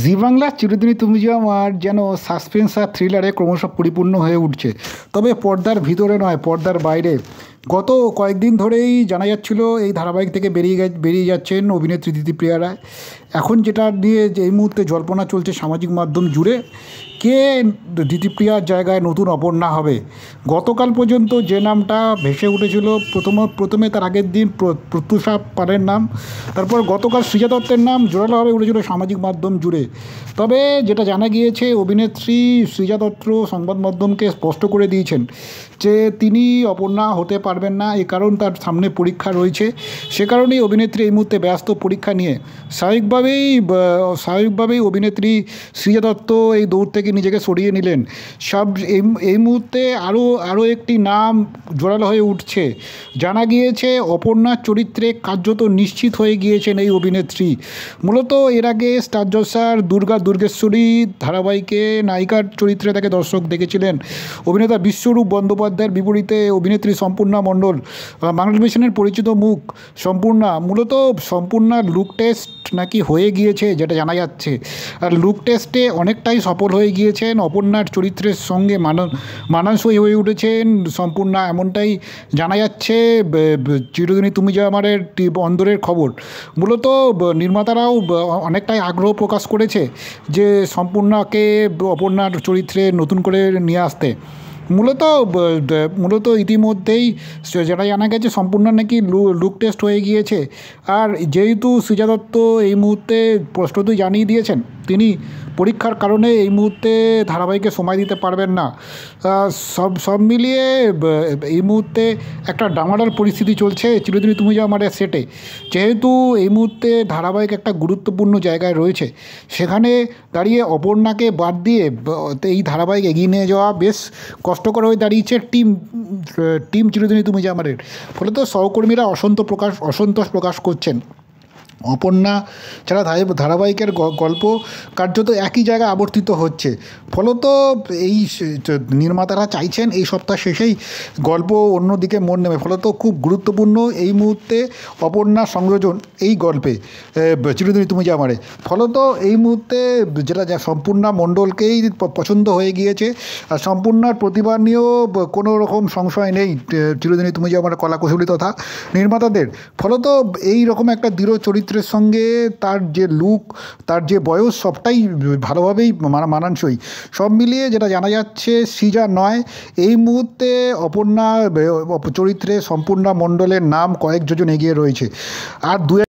জি বাংলা চিরদিনই তুমি যে আমার যেন সাসপেন্স আর থ্রিলারে ক্রমশ পরিপূর্ণ হয়ে উঠছে। তবে পর্দার ভিতরে নয়, পর্দার বাইরে গত কয়েকদিন ধরেই জানা যাচ্ছিল এই ধারাবাহিক থেকে বেরিয়ে যাচ্ছেন অভিনেত্রী দিতিপ্রিয়া রায়। এখন যেটা নিয়ে যে এই মুহূর্তে জল্পনা চলছে সামাজিক মাধ্যম জুড়ে, কে দিতিপ্রিয়ার জায়গায় নতুন অপর্ণা হবে। গতকাল পর্যন্ত যে নামটা ভেসে উঠেছিল, প্রথমে তার আগের দিন প্রত্যুষা পালের নাম, তারপর গতকাল সৃজা দত্তের নাম জোরালোভাবে উঠেছিল সামাজিক মাধ্যম জুড়ে। তবে যেটা জানা গিয়েছে, অভিনেত্রী সৃজা দত্ত সংবাদ মাধ্যমকে স্পষ্ট করে দিয়েছেন যে তিনি অপর্ণা হতে পারবেন না, এই কারণ তার সামনে পরীক্ষা রয়েছে। সে কারণেই অভিনেত্রী এই মুহূর্তে ব্যস্ত পরীক্ষা নিয়ে। স্বাভাবিকভাবেই অভিনেত্রী সৃজা দত্ত এই দৌড় থেকে নিজেকে সরিয়ে নিলেন। এই মুহূর্তে আরও একটি নাম জোরালো হয়ে উঠছে। জানা গিয়েছে অপর্ণার চরিত্রে কার্যত নিশ্চিত হয়ে গিয়েছেন এই অভিনেত্রী। মূলত এর আগে স্টার জলসার দুর্গেশ্বরী ধারাবাহিকে নায়িকার চরিত্রে তাকে দর্শক দেখেছিলেন। অভিনেতা বিশ্বরূপ বন্দ্যোপাধ্যায়ের বিপরীতে অভিনেত্রী সম্পূর্ণা মণ্ডল, বাংলা টেলিভিশনের পরিচিত মুখ মূলত সম্পূর্ণার লুক টেস্ট নাকি হয়ে গিয়েছে, যেটা জানা যাচ্ছে। আর লুক টেস্টে অনেকটাই সফল হয়ে গিয়েছেন, অপর্ণার চরিত্রের সঙ্গে মানানসই হয়ে উঠেছেন সম্পূর্ণা, এমনটাই জানা যাচ্ছে চিরদিনই তুমি যে আমারের অন্দরের খবর। মূলত নির্মাতারাও অনেকটাই আগ্রহ প্রকাশ করেছে যে সম্পূর্ণাকে অপর্ণার চরিত্রে নতুন করে নিয়ে আসতে। মূলত ইতিমধ্যেই যেটা জানা গেছে, সম্পূর্ণ নাকি লুক টেস্ট হয়ে গিয়েছে। আর যেহেতু সৃজা দত্ত এই মুহূর্তে স্পষ্টতই জানিয়ে দিয়েছেন তিনি পরীক্ষার কারণে এই মুহূর্তে ধারাবাহিকে সময় দিতে পারবেন না, সব মিলিয়ে এই মুহূর্তে একটা ডামাডোল পরিস্থিতি চলছে চিরদিনই তুমি যে আমার সেটে। যেহেতু এই মুহূর্তে ধারাবাহিক একটা গুরুত্বপূর্ণ জায়গায় রয়েছে, সেখানে দাঁড়িয়ে অপর্ণাকে বাদ দিয়ে এই ধারাবাহিক এগিয়ে নিয়ে যাওয়া বেশ কষ্টকর হয়ে দাঁড়িয়েছে টিম চিরদিনই তুমি যে আমাদের। ফলে তো সহকর্মীরা অসন্তোষ প্রকাশ করছেন। অপর্ণা ছাড়া ধারাবাহিকের গল্প কার্যত একই জায়গায় আবর্তিত হচ্ছে। ফলত এই নির্মাতারা চাইছেন এই সপ্তাহ শেষেই গল্প অন্যদিকে মোড় নেবে। ফলত খুব গুরুত্বপূর্ণ এই মুহূর্তে অপর্ণার সংযোজন এই গল্পে চিরদিনই তুমি যে আমারে। ফলত এই মুহূর্তে যেটা সম্পূর্ণা মণ্ডলকেই পছন্দ হয়ে গিয়েছে, আর সম্পূর্ণার প্রতিভা নিয়েও কোনো রকম সংশয় নেই চিরদিনই তুমি যে আমার কলাকুশলী তথা নির্মাতাদের। ফলত এই রকম একটা দৃঢ় চরিত্রের সঙ্গে তার যে লুক, তার যে বয়স, সবটাই ভালোভাবেই মানানসই। সব মিলিয়ে যেটা জানা যাচ্ছে, সৃজা নয়, এই মুহূর্তে অপর্ণা চরিত্রে সম্পূর্ণা মণ্ডলের নাম কয়েক যোজন এগিয়ে রয়েছে। আর